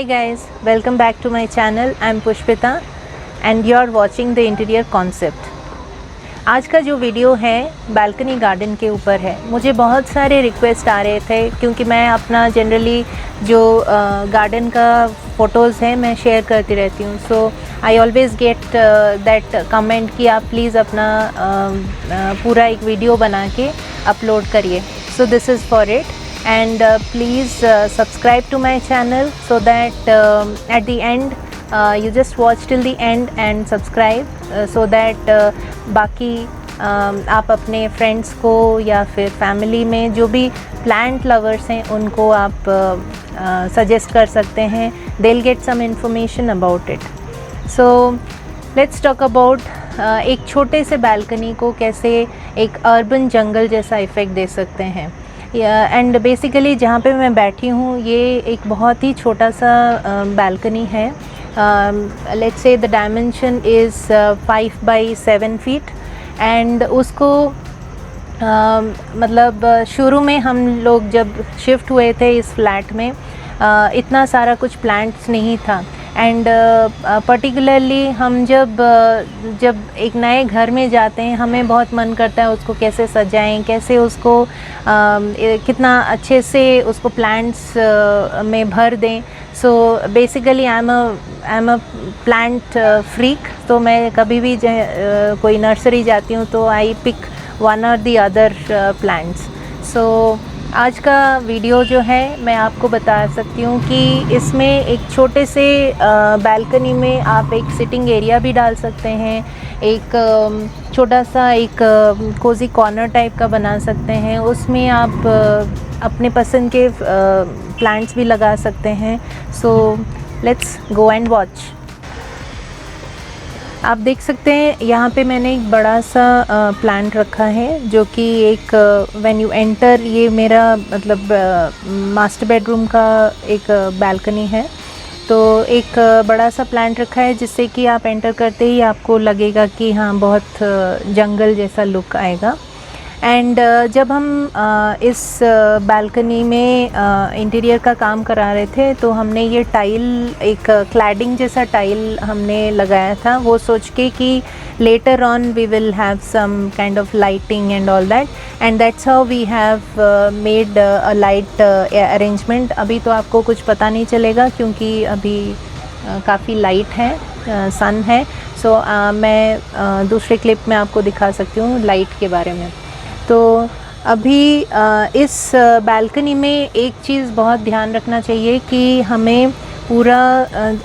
Hi guys, welcome back to my channel. I'm Pushpita and you're watching the interior concept. आज का जो video है balcony garden के ऊपर है। मुझे बहुत सारे रिक्वेस्ट आ रहे थे क्योंकि मैं अपना जनरली जो गार्डन का फ़ोटोज़ हैं मैं शेयर करती रहती हूँ। So I always get that comment कि आप प्लीज़ अपना पूरा एक वीडियो बना के अपलोड करिए। सो this is for it and please subscribe to my channel so that at the end you just watch till the end and subscribe so that बाकी आप अपने फ्रेंड्स को या फिर फैमिली में जो भी प्लांट लवर्स हैं उनको आप सजेस्ट कर सकते हैं। they'll get some information about it. So let's talk about एक छोटे से बालकनी को कैसे एक अर्बन जंगल जैसा इफ़ेक्ट दे सकते हैं। एंड बेसिकली जहाँ पे मैं बैठी हूँ ये एक बहुत ही छोटा सा बालकनी है। Let's say the dimension is 5 by 7 feet and उसको मतलब शुरू में हम लोग जब शिफ्ट हुए थे इस फ्लैट में इतना सारा कुछ प्लांट्स नहीं था। एंड पर्टिकुलरली हम जब एक नए घर में जाते हैं हमें बहुत मन करता है उसको कैसे सजाएं, कैसे उसको कितना अच्छे से उसको प्लांट्स में भर दें। So basically I am a plant freak. तो मैं कभी भी कोई नर्सरी जाती हूँ तो आई पिक वन और दी अदर प्लांट्स। सो आज का वीडियो जो है मैं आपको बता सकती हूँ कि इसमें एक छोटे से बालकनी में आप एक सिटिंग एरिया भी डाल सकते हैं, एक छोटा सा एक कोज़ी कॉर्नर टाइप का बना सकते हैं। उसमें आप अपने पसंद के प्लांट्स भी लगा सकते हैं। So let's go and watch. आप देख सकते हैं यहाँ पे मैंने एक बड़ा सा प्लांट रखा है जो कि एक व्हेन यू एंटर, ये मेरा मतलब मास्टर बेडरूम का एक बालकनी है। तो एक बड़ा सा प्लांट रखा है जिससे कि आप एंटर करते ही आपको लगेगा कि हाँ बहुत जंगल जैसा लुक आएगा। एंड जब हम इस बालकनी में इंटीरियर का काम करा रहे थे तो हमने ये टाइल, एक क्लैडिंग जैसा टाइल हमने लगाया था, वो सोच के कि later on we will have some kind of lighting and all that, and that's how we have made a light arrangement. अभी तो आपको कुछ पता नहीं चलेगा क्योंकि अभी काफ़ी लाइट है, सन है। सो मैं दूसरे क्लिप में आपको दिखा सकती हूँ लाइट के बारे में। तो अभी इस बालकनी में एक चीज़ बहुत ध्यान रखना चाहिए कि हमें पूरा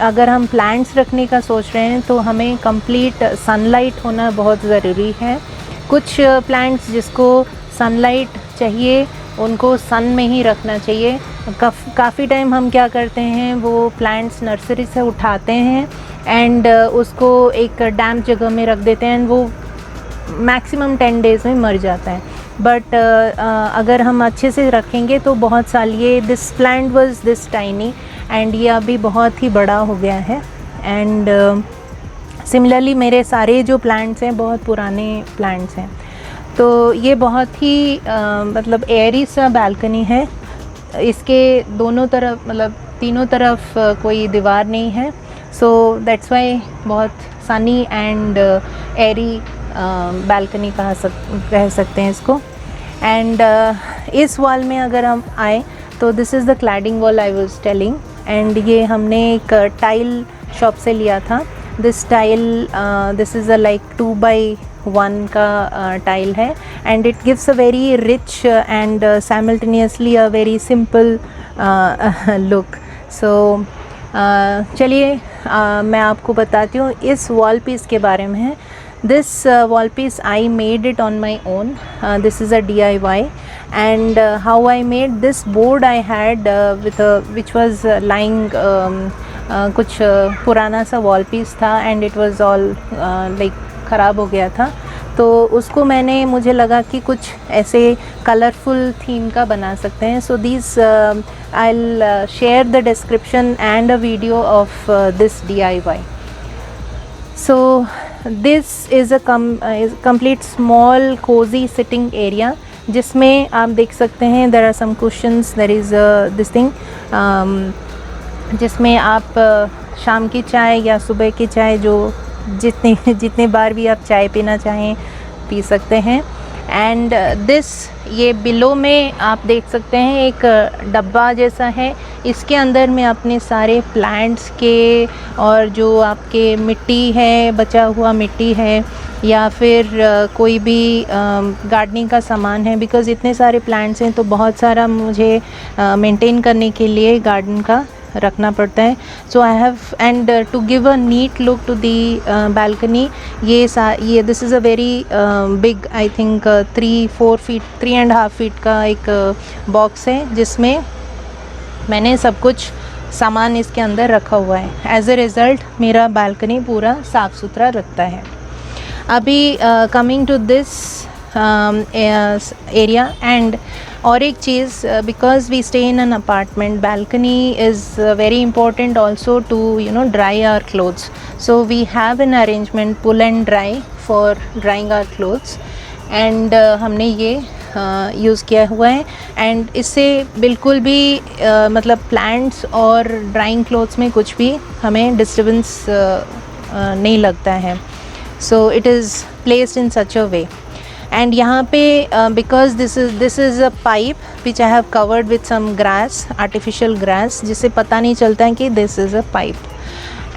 अगर हम प्लांट्स रखने का सोच रहे हैं तो हमें कंप्लीट सनलाइट होना बहुत ज़रूरी है। कुछ प्लांट्स जिसको सनलाइट चाहिए उनको सन में ही रखना चाहिए। काफ़ी टाइम हम क्या करते हैं, वो प्लांट्स नर्सरी से उठाते हैं एंड उसको एक डैम्प जगह में रख देते हैं, वो मैक्सिमम 10 days में मर जाता है। बट अगर हम अच्छे से रखेंगे तो बहुत साल, ये this plant was this tiny and ये अभी बहुत ही बड़ा हो गया है। एंड सिमिलरली मेरे सारे जो प्लांट्स हैं बहुत पुराने प्लांट्स हैं। तो ये बहुत ही मतलब एयरी सा बालकनी है। इसके दोनों तरफ मतलब तीनों तरफ कोई दीवार नहीं है। सो दैट्स वाई बहुत सनी एंड एयरी बालकनी कह सकते हैं इसको। एंड इस वॉल में अगर हम आए तो this is the cladding wall I was telling, and ये हमने एक टाइल शॉप से लिया था। This tile this is a like 2 by 1 का टाइल है and it gives a very rich and simultaneously a very simple look. So चलिए मैं आपको बताती हूँ इस वॉल पीस के बारे में। This wall piece I made it on my own. This is a DIY, and how I made this board I had which was lying कुछ पुराना सा wall piece था and it was all like ख़राब हो गया था। तो उसको मुझे लगा कि कुछ ऐसे कलरफुल थीम का बना सकते हैं। So these I'll share the description and a video of this DIY. So this is a complete small cozy sitting area जिसमें आप देख सकते हैं there are some cushions, there is this thing जिसमें आप शाम की चाय या सुबह की चाय जो जितने बार भी आप चाय पीना चाहें पी सकते हैं। एंड दिस ये बिलो में आप देख सकते हैं एक डब्बा जैसा है, इसके अंदर मैं अपने सारे प्लांट्स के और जो आपके मिट्टी है, बचा हुआ मिट्टी है या फिर कोई भी गार्डनिंग का सामान है, बिकॉज़ इतने सारे प्लांट्स हैं तो बहुत सारा मुझे मेंटेन करने के लिए गार्डन का रखना पड़ता है। So I have and to give a neat look to the balcony, ये this is a very big, I think 3-4 feet 3.5 feet का एक बॉक्स है जिसमें मैंने सब कुछ सामान इसके अंदर रखा हुआ है। एज अ रिज़ल्ट मेरा बालकनी पूरा साफ़ सुथरा रखता है। अभी coming to this area and और एक चीज़, because we stay in an apartment, balcony is very important also to dry our clothes. So we have an arrangement pull and dry for drying our clothes and हमने ये use किया हुआ है। And इससे बिल्कुल भी मतलब प्लांट्स और ड्राइंग क्लोथ्स में कुछ भी हमें डिस्टर्बेंस नहीं लगता है। So it is placed in such a way. And यहाँ पे because this is a pipe which I have covered with some grass, artificial grass, जिससे पता नहीं चलता है कि this is a pipe.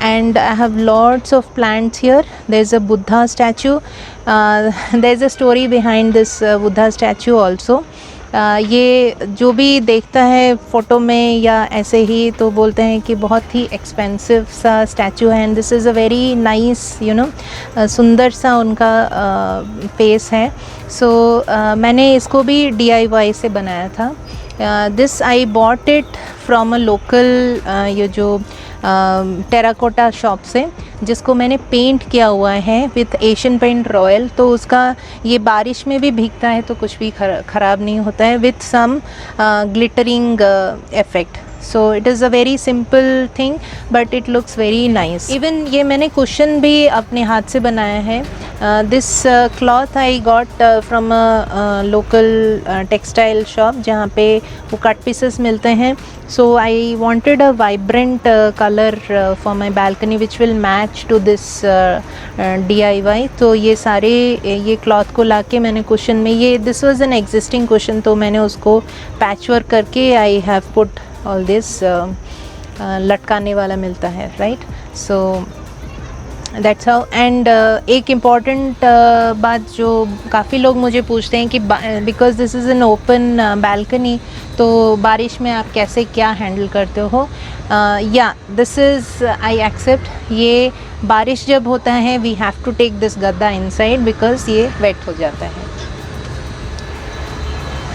And I have lots of plants here. There's a Buddha statue. There's a story behind this Buddha statue also. ये जो भी देखता है फ़ोटो में या ऐसे ही तो बोलते हैं कि बहुत ही एक्सपेंसिव सा स्टैचू है। And this is a very nice सुंदर सा उनका फेस है। सो मैंने इसको भी DIY से बनाया था। This I bought it from a local ये जो टेराकोटा शॉप से, जिसको मैंने पेंट किया हुआ है विथ एशियन पेंट रॉयल। तो उसका ये बारिश में भी भीगता है तो कुछ भी ख़राब नहीं होता है, with some glittering effect. So it is a very simple thing but it looks very nice. Even ये मैंने कुशन भी अपने हाथ से बनाया है। This cloth I got from a local textile shop जहाँ पे वो कट पीसेस मिलते हैं। So I wanted a vibrant colour for my balcony which will match to this DIY। तो ये सारे ये क्लॉथ को लाके मैंने कुशन में, ये this was an existing cushion, तो मैंने उसको पैच वर्क करके I have put all this, लटकाने वाला मिलता है, right. So that's how. And एक इम्पॉर्टेंट बात जो काफ़ी लोग मुझे पूछते हैं कि because this is an open balcony, तो बारिश में आप कैसे क्या हैंडल करते हो। या दिस इज़ आई एक्सेप्ट, ये बारिश जब होता है we have to take this गद्दा इनसाइड बिकॉज ये वेट हो जाता है।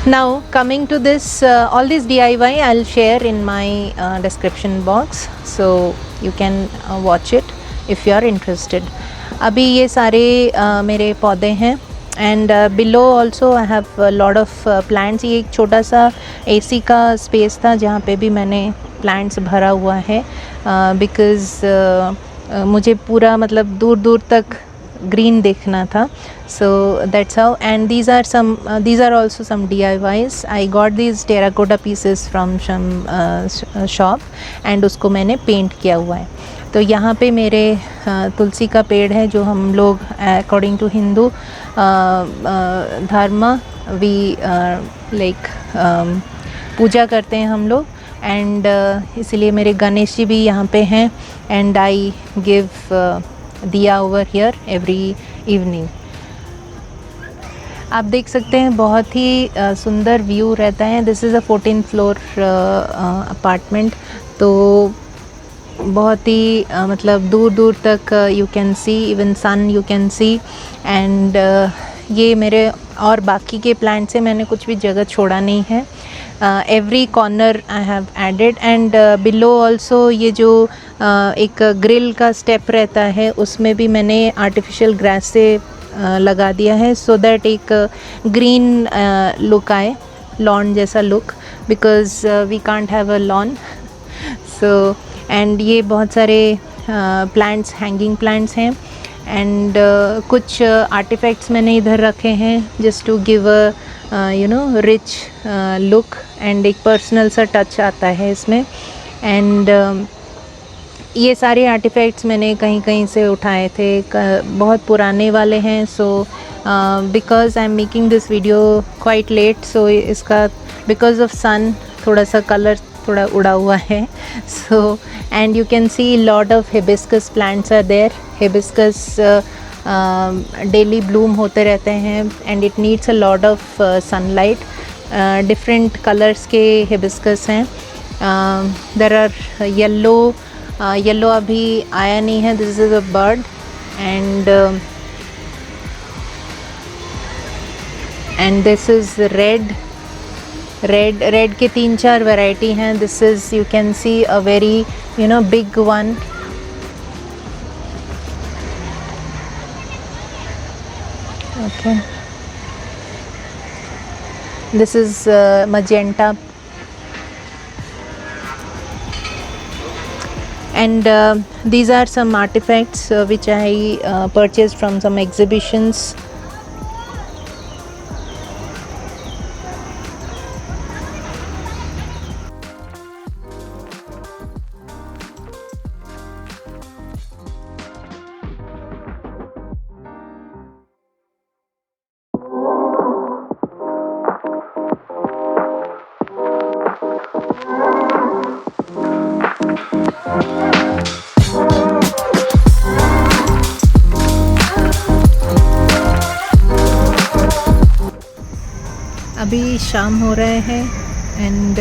Now coming to this, all this DIY I'll share in my description box, so you can watch it if you are interested. अभी ये सारे मेरे पौधे हैं। And below also I have a lot of plants। ये एक छोटा सा AC का स्पेस था जहाँ पे भी मैंने प्लांट्स भरा हुआ है, बिकॉज़ मुझे पूरा मतलब दूर दूर तक ग्रीन देखना था। So that's how. And these are also some DIYs. I got these terracotta pieces from some shop and उसको मैंने पेंट किया हुआ है। तो यहाँ पे मेरे तुलसी का पेड़ है जो हम लोग अकॉर्डिंग टू हिंदू धर्म वी लाइक पूजा करते हैं हम लोग। एंड इसलिए मेरे गणेश जी भी यहाँ पे हैं। एंड आई गिव दिया ओवर हियर एवरी इवनिंग। आप देख सकते हैं बहुत ही सुंदर व्यू रहता है। This is a 14th floor apartment, तो बहुत ही मतलब दूर दूर तक you can see, even sun you can see. And ये मेरे और बाकी के प्लांट से मैंने कुछ भी जगह छोड़ा नहीं है। Every corner I have added. And below also ये जो एक ग्रिल का स्टेप रहता है उसमें भी मैंने आर्टिफिशियल ग्रास से लगा दिया है, सो दैट एक ग्रीन लुक आए, लॉन जैसा look, because we can't have a lawn. So and ये बहुत सारे प्लांट्स, हैंगिंग प्लांट्स हैं। एंड कुछ आर्टिफैक्ट्स मैंने इधर रखे हैं just to give a rich look, and एक पर्सनल सा टच आता है इसमें। एंड ये सारे आर्टिफैक्ट्स मैंने कहीं कहीं से उठाए थे, बहुत पुराने वाले हैं। So because I am making this video quite late, so इसका बिकॉज ऑफ सन थोड़ा सा कलर थोड़ा उड़ा हुआ है। So and you can see lot of hibiscus plants are there. Hibiscus daily bloom होते रहते हैं and it needs a lot of sunlight. Different colours के हिबिस्कस हैं। देयर आर येलो अभी आया नहीं है, this is a bird. And this is red के 3-4 वैरायटी हैं। This is, you can see a very big one. Okay, this is magenta, and these are some artifacts which I purchased from some exhibitions. अभी शाम हो रहा है and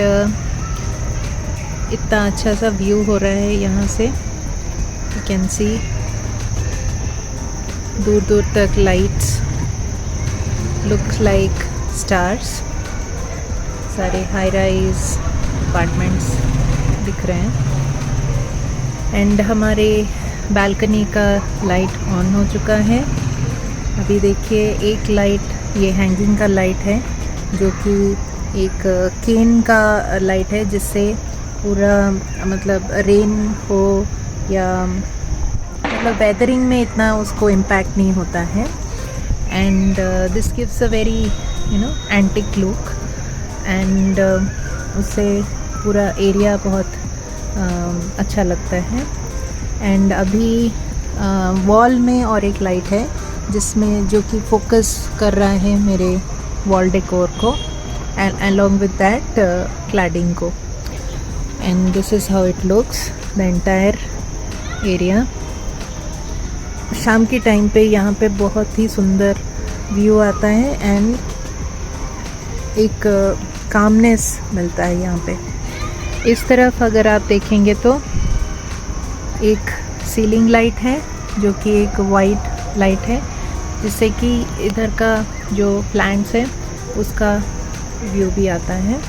इतना अच्छा सा व्यू हो रहा है यहाँ से। यू कैन सी दूर दूर तक लाइट्स, लुक्स लाइक स्टार्स। सारे हाई राइज अपार्टमेंट्स दिख रहे हैं एंड हमारे बालकनी का लाइट ऑन हो चुका है। अभी देखिए, एक लाइट, ये हैंगिंग का लाइट है जो कि एक केन का लाइट है, जिससे पूरा मतलब रेन हो या मतलब वेदरिंग में इतना उसको इम्पैक्ट नहीं होता है। And this gives a very antique look and उससे पूरा एरिया बहुत अच्छा लगता है। एंड अभी वॉल में और एक लाइट है जिसमें जो कि फोकस कर रहा है मेरे वॉल डेकोर को and along with that cladding को। and this is how it looks, the entire area। शाम के टाइम पे यहाँ पे बहुत ही सुंदर व्यू आता है एंड एक कामनेस मिलता है यहाँ पे। इस तरफ अगर आप देखेंगे तो एक सीलिंग लाइट है जो कि एक वाइट लाइट है, जिससे कि इधर का जो प्लांट्स है उसका व्यू भी आता है।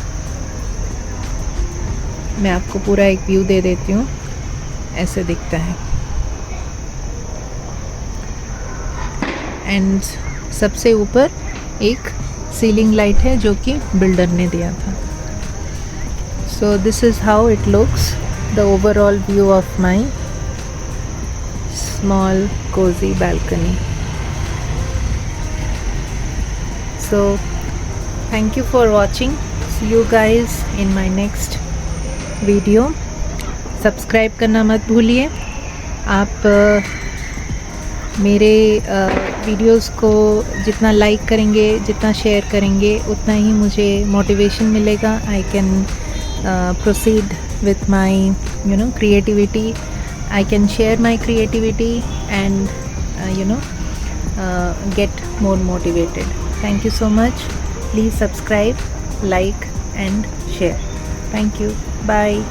मैं आपको पूरा एक व्यू दे देती हूँ, ऐसे दिखता है। एंड सबसे ऊपर एक सीलिंग लाइट है जो कि बिल्डर ने दिया था। So this is how it looks, the overall view of my small cosy balcony। So thank you for watching. See you guys in my next video. Subscribe करना मत भूलिए। आप मेरे वीडियोस को जितना लाइक करेंगे, जितना शेयर करेंगे, उतना ही मुझे मोटिवेशन मिलेगा। I can proceed with my creativity. I can share my creativity and get more motivated. Thank you so much. Please subscribe, like and share. Thank you. Bye.